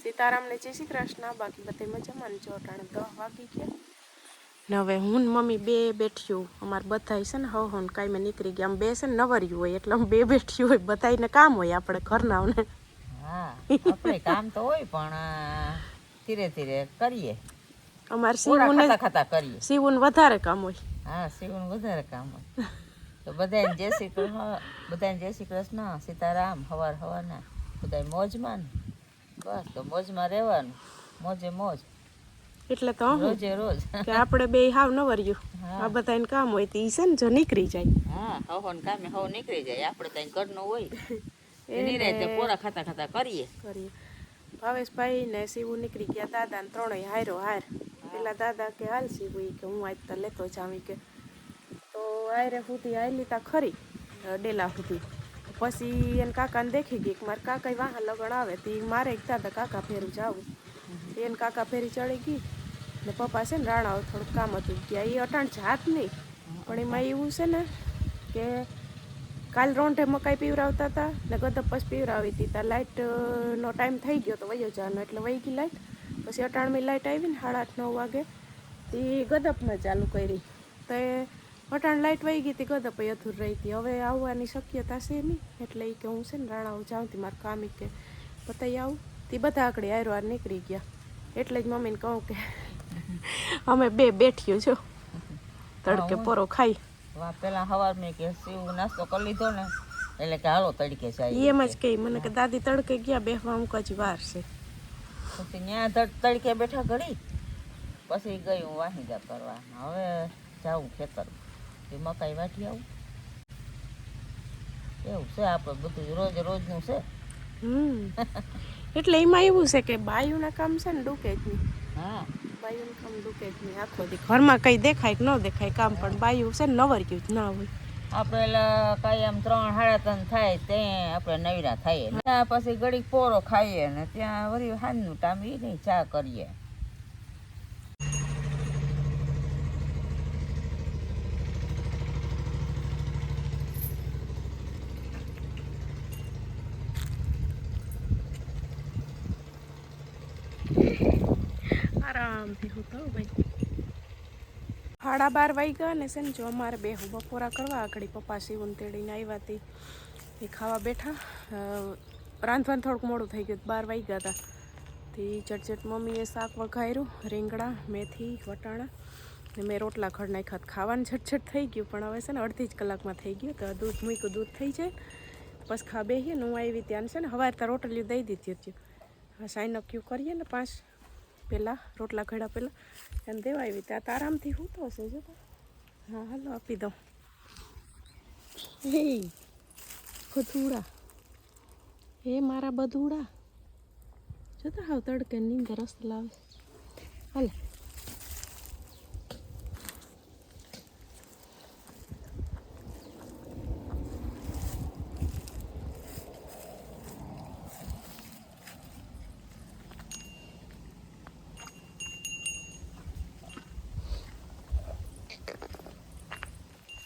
સીતારામને જય શ્રી કૃષ્ણ. બાકી બધે મજામાં ને? જો અટાણે 10 વાગી ગયા ને હવે હું ને મમ્મી બે બેઠ્યું. અમારે બધા છે ને હવ ને કાંઈ મેં નીકળી ગયા. આમ બે છે ને નવર્યું હોય એટલે અમે બે બેઠ્યું હોય. બધાને કામ હોય આપણે ઘરના ને. હા આપણે કામ તો હોય પણ ધીરે ધીરે કરીએ. અમારે ખાતા કરીએ. સીવું વધારે કામ હોય. હા સીવું વધારે કામ હોય. તો બધાને જય શ્રી કૃષ્ણ, બધાને જય શ્રી કૃષ્ણ, સીતારામ. હવારના બધા મોજમાં ને બસ. તો મોજમાં રહેવાનું, મોજે મોજ. એટલે તો રોજે રોજ કે આપણે બે હાવ નવર્યું. આ બધાને કામ હોય તો ઈ છે ને જો નીકળી જાય. હા હવન કામે હવ નીકળી જાય. આપણે ત્યાં ઘરનું હોય એની રીતે પોરા ખાતા કરીએ. ભાવેશભાઈ ને સીવું નીકળી ગયા. દાદા ને ત્રણેય હારો હાર. પેલા દાદા કે હાલ સીવું કે હું આજ તો લેતો જાવી કે. તો આયરે સુધી હાલી તા ખરી ડેલા સુધી. પછી એને કાકાને દેખી ગઈ કે મારા કાકા વાહન લગણ આવે તો મારે દાદા કાકા ફેરું જાવું. એને કાકા ફેરી ચડી ગઈ ને પપ્પા છે ને રાણા થોડુંક કામ હતું ગયા. એ અટાણ જાત નહીં પણ એમાં એવું છે ને કે કાલ રોંઢે મકાઈ પીવરાવતા હતા ને ગદપ પછી પીવરાવી હતી. ત્યાં લાઇટનો ટાઈમ થઈ ગયો તો વયો જવાનો એટલે વહી ગઈ લાઇટ. પછી અટાણમાં લાઇટ આવી ને 8:30-9 વાગે તે ગદપમાં ચાલુ કરી. તો અટાણ લાઇટ વહી ગઈ હતી, ગદપ અધૂર રહી હતી. હવે આવવાની શક્યતા છે નહીં એટલે કે હું છે ને રાણાઓ જાઉં હતી મારે કામ કે બતાવી આવું. તે બધા આકડી આયરવાર નીકળી ગયા. એટલે જ મમ્મીને કહું કે અમે બે બેઠ્યું છો તડકે પોરો ખાઈ. પેલા સવાર મેં કે સીવું નાસ્તો કરી લીધો ને એટલે કે હાલો તડકે જાય. એમ જ કહી મને કે દાદી તડકે ગયા બેસવા અમુક હજી વાર છે. પછી ત્યાં તડકે બેઠા ઘડી પછી ગઈ હું વાહિંદા કરવા. હવે જાઉં ખેતર એ મકાઈ વાટી આવું. એવું છે આપણે બધું રોજ રોજનું છે. એટલે એમાં એવું છે કે બાયુના કામ છે ને ડૂકે જ નહીં. હા બાયુનું કામ ડૂકે જ નહીં આખો દી. ઘરમાં કંઈ દેખાય કે ન દેખાય કામ પણ બાયુ છે ને નવર્યું જ ના હોય. આપણે કાંઈ આમ 3-3:30 થાય તે આપણે નવીરા થઈએ. ત્યાં પછી ઘડીક પોરો ખાઈએ ને ત્યાં વળી સાંજનું ટાઈમ એ નહીં ચા કરીએ. આરામથી હું તો ભાઈ 12:30 વાગ્યા ને છે ને જો અમારે બે બપોરા કરવા આગળ પપ્પા સીવન તેડીને આવ્યા હતી એ ખાવા બેઠા. રાંધવાનું થોડુંક મોડું થઈ ગયું, 12 વાગ્યા હતા. તે ચટચટ મમ્મીએ શાક વઘાર્યું, રીંગણા, મેથી, વટાણા ને મેં રોટલા ખડ નાખ્યા. ખાવાનું ઝટઝટ થઈ ગયું પણ હવે છે ને અડધી જ કલાકમાં થઈ ગયું. તો દૂધ મૂક્યું, દૂધ થઈ જાય પછી ખા બેસીએ ને હું આવી ત્યાં છે ને સવારે તો રોટલીઓ દઈ દીધી હતી. હા સાઈન ક્યુ કરીએ ને 5 પહેલાં રોટલા ઘડા પહેલાં એને દેવા આવી ત્યાં તો આરામથી હું તો હશે જો. હા હાલો આપી દઉં. હે બધુડા એ મારા બધુડા જોતા હાવ તડકે નીંદર રસ્તો લાવે. હાલે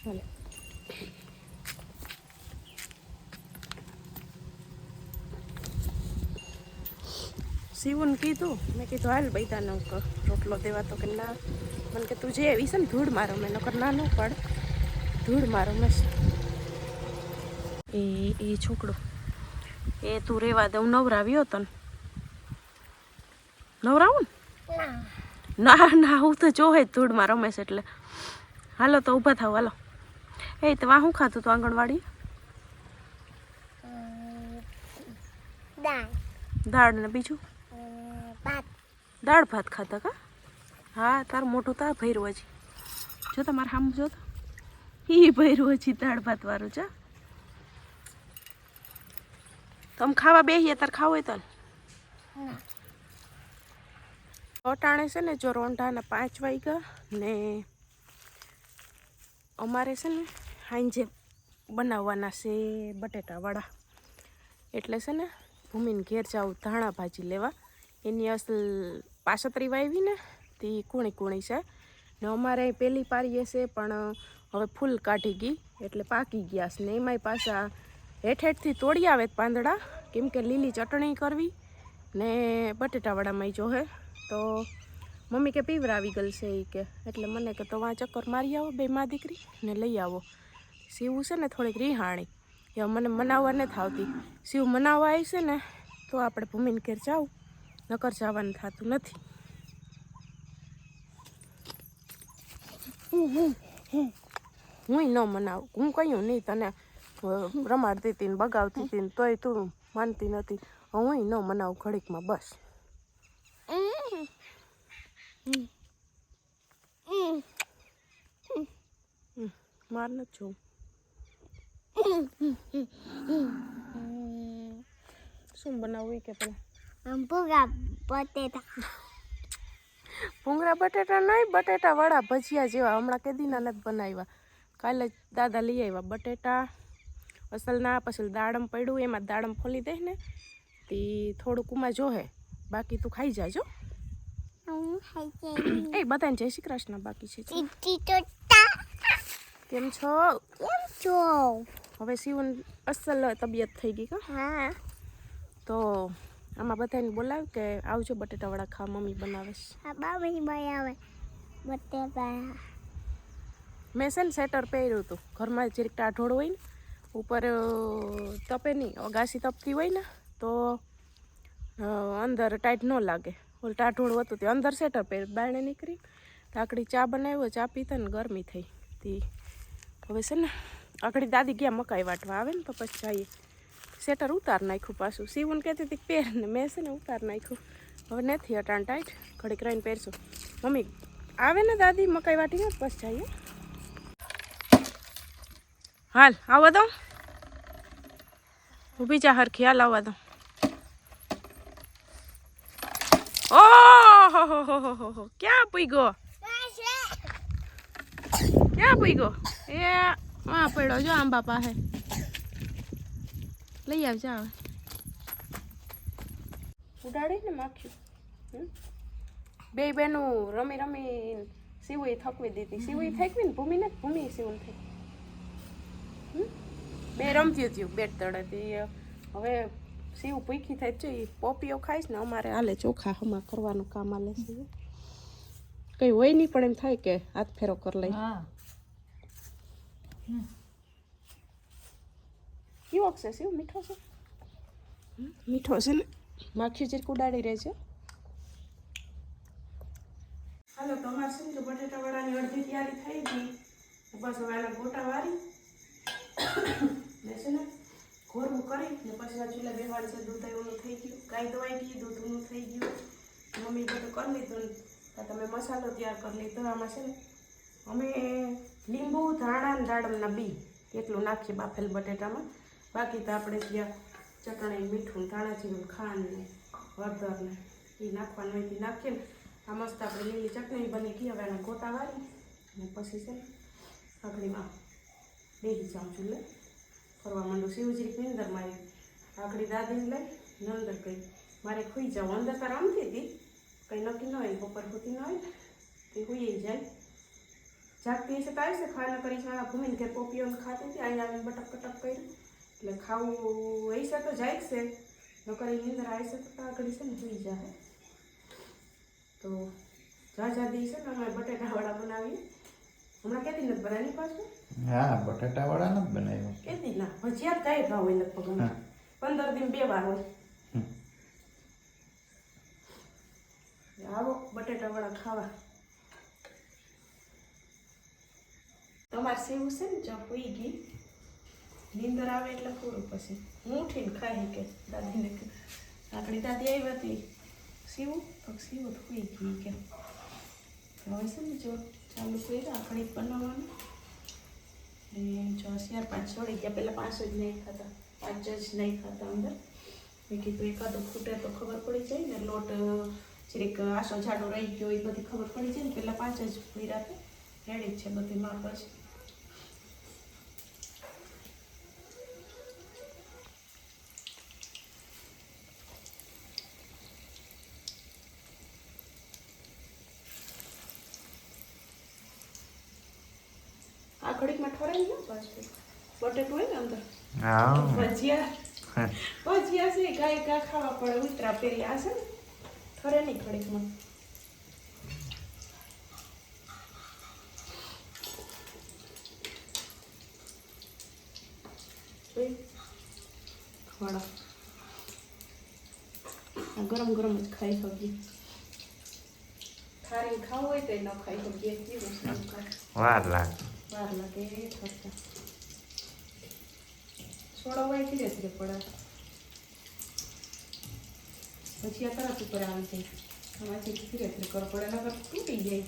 હાલે સીવું કીધું મેં કીધું હાલ બૈદાનો રોટલો દેવા તો કે ના. મને કે તું જે એવી છે ને ધૂળ મારો મેં નકર ના ન પડે ધૂળ મારો મેં એ છોકરો એ તું રેવા દઉં નવરાવ્યો તને નવરાવું ને ના ના હું તો જોહે ધૂળ માં રમેશ એટલે હાલો તો ઊભા થાવ હાલો. એ તો વાહ શું ખાતું તું આંગણવાડી? દાળ ને બીજું દાળ ભાત ખાતા કા? હા તારું મોટું તો ભર્યું હજી જો તમારે સામે જો તો એ ભર્યું હજી દાળ ભાત વાળું છે. તમે ખાવા બેસીએ તાર ખાવું હોય તો અટાણે છે ને જો રોંઢાના 5 વાગ્યા ને અમારે છે ને સાંજે બનાવવાના છે બટેટાવાળા. એટલે છે ને ભૂમિને ઘેર જાઉં ધાણા ભાજી લેવા. એની અસલ પાસતરી વાવી ને તે કૂણી છે ને અમારે પેલી પારીએ છે પણ હવે ફૂલ કાઢી ગઈ એટલે પાકી ગયા છે ને એમાંય પાછા હેઠ હેઠથી તોડી આવે પાંદડા કેમ કે લીલી ચટણી કરવી ને બટેટાવાળામાં જો હે તો મમ્મી કે પીવરાવી ગલશે એ કે એટલે મને કે તો વાં ચક્કર મારી આવો બે માં દીકરી ને લઈ આવો. સીવું છે ને થોડીક રીહાણી એ મને મનાવવા નથી આવતી. શિવ મનાવવા આવી છે ને તો આપણે ભૂમિને ઘેર જાવું, નકર જવાનું થતું નથી. હું ન મનાવું, હું કહ્યું નહીં તને રમાડતી હતી ને બગાવતી હતી ને તોય તું માનતી નથી. હું ન મનાવું ઘડીકમાં બસ. માર નથી જોવું. શું બનાવવું એ કે પેલા ભૂંગળા બટેટા. ભૂંગળા બટેટા નહીં, બટેટા વડા ભજીયા જેવા હમણાં કેદીના નથી બનાવ્યા. કાલે જ દાદા લઈ આવ્યા બટેટા અસલના. પછી દાડમ પડ્યું એમાં દાડમ ફોલી દે ને તે થોડુંક ઉમાં જોહે, બાકી તું ખાઈ જાજો. એ બધાને જય શ્રી કૃષ્ણ બાકી છે. કેમ છો? હવે શિવન અસલ તબિયત થઈ ગઈ કા? હા. તો આમાં બધાને બોલાવ કે આવજો બટેટા વડા ખા, મમ્મી બનાવે છે. મમ્મી બનાવે બટેટા. મેં છે ને સ્વેટર પહેર્યું હતું, ઘરમાં જરીક ટાઢોળ હોય ને ઉપર તપે નહીં, અગાસી તપતી હોય ને તો અંદર ટાઈટ ન લાગે. ઓલ ટાઢોળ હતું તે અંદર સ્વેટર પહેર્યું, બારણે નીકળી આકડી ચા બનાવ્યો, ચા પીતા ને ગરમી થઈ તી. હવે છે ને આકડી દાદી ગયા મકાઈ વાટવા, આવે ને તો પછી જઈએ. સ્વેટર ઉતાર નાખ્યું પાછું. શિવને કહેતી હતી પહેર ને મેં છે ને ઉતાર નાખ્યું. હવે નથી અટાણ ટાઈટ, ઘડીક રહીને પહેરશું. મમ્મી આવે ને દાદી મકાઈ વાટીને પછી જઈએ. હાલ આવવા દઉં, ઊભી જા હરખી, હાલ આવવા દઉં. ઓહો ક્યાં પૂગ્યો? ક્યાં પૂગ્યો? એ વાં પડ્યો જો આંબા પાસે. લઈ આવજો. હવે ઉડાડી ને માખ્યું. બે બેનું રમી રમી શિવું થકવી દીધી. શિવું થકવી ને ભૂમિ ને ભૂમિ શિવું થઈ. બે રમતી થયું બેટ તળેથી. હવે શિવ ભૂખી થાય છે, એ પોપીઓ ખાઈશ ને અમારે હાલે ચોખા હમા કરવાનું કામ હાલે છે. કઈ હોય નહીં પણ એમ થાય કે હાથ ફેરો કરી લઈ. કેવો છે શિવ? મીઠો છે? મીઠો છે ને? માખી જીરીક ઉડાડી રહેજો. હાલો તો અમારે છે ને તો બટેટા વડાની અડધી તૈયારી થઈ ગઈ. બસ હવે આના ગોટા વારી ને છે ને ઘોરવું કરી ને પછી આ ચૂલા બેવાડ છે. દૂધ એવું થઈ ગયું, ગાય દવાઈ ગઈ, દૂધ ઊનું થઈ ગયું. મમ્મી બધું કરી લીધું ને તમે મસાલો તૈયાર કરી લીધો. આમાં છે ને અમે લીંબુ, ધાણા ને દાડમના બી એટલું નાખીએ બાફેલ બટેટામાં. બાકી તો આપણે ત્યાં ચટણી, મીઠું, ધાણાજીરું, ખાંડ ને હળદર ને એ નાખવાનું હોય તે નાખીએ ને આ મસ્ત આપણે લીલી ચટણી બની ગઈ. હવે આના ગોટા વારી અને પછી છે ને આકડીમાં બેસી જાઉં ચૂલે ફરવા માંડું. શિવજીરી નીંદરમાં આવી, આકડી દાદીને લઈ ને અંદર ગઈ. મારે ખુઈ જાઉં. અંદર તો રમતી હતી, કંઈ નક્કી ન હોય, બપોર હોતી ન હોય તે હોઈ જાય. જાગતી હશે તો આવી છે ખાના કરી છે. ભૂમિને ઘેર પોપીઓને ખાતી હતી, અહીંયા આવીને બટક કટક કર્યું એટલે ખાવું હશે તો જાય છે. નકર નીંદર આવી છે તો આગળ છે ને હોઈ જાય. તો જાદી છે ને અમે બટેટા વડા બનાવીએ. હમણાં કેદી નથી બનાવી પાછું? હા, બટાટા વડા નથી બનાવ્યો. કેદી ના ભજીયા કઈ ભાવ હોય લગભગ 15 દિન 2 વાર હોય. આવો બટેટા વડા ખાવા. તમારે સેવું છે ને જો હોઈ ગઈ, નીંદર આવે એટલે પૂરું. પછી હું ઉઠીને ખાઈ કે દાદીને આકડી દાદી આવી હતી સીવું તો સીવું તો હોઈ ગઈ કે હવે છે ને જો ચાલુ કર્યું આકડી બનાવવાનું. ને જો 4-5 છોડી ગયા. પહેલાં 5 જ નહીં ખાતા, 5 જ નહીં ખાતા અંદર. મેં કીધું એકાદું ખૂટે તો ખબર પડી જાય ને, લોટ જરીક આસો જાડો રહી ગયો એ બધી ખબર પડી જાય ને. પહેલાં 5 જ પીરા રેડી જ છે બધી માપ જ. આ ઘડીકમાં ઠરાઈ ને પાછું બટેટું હોય ને અંદર ભજીયા ભજીયા છે ગાય ગા ખાવા પડે ઉતરા પેરી આ છે ને ખરે નહીં ઘડીકમાં જોઈ ખવાડો આ ગરમ ગરમ જ ખાઈ શકીએ ખારી ખાવું હોય તો ન ખાઈ શકીએ કેવું છે એમ ખાય. વાર લાગે. વાર લાગે થતા છોડવાય ધીરે ધીરે પડે પછી આ તરત ઉપર આવી જાય આમાંથી ધીરે ધીરે કરવું પડે નકર તૂટી જાય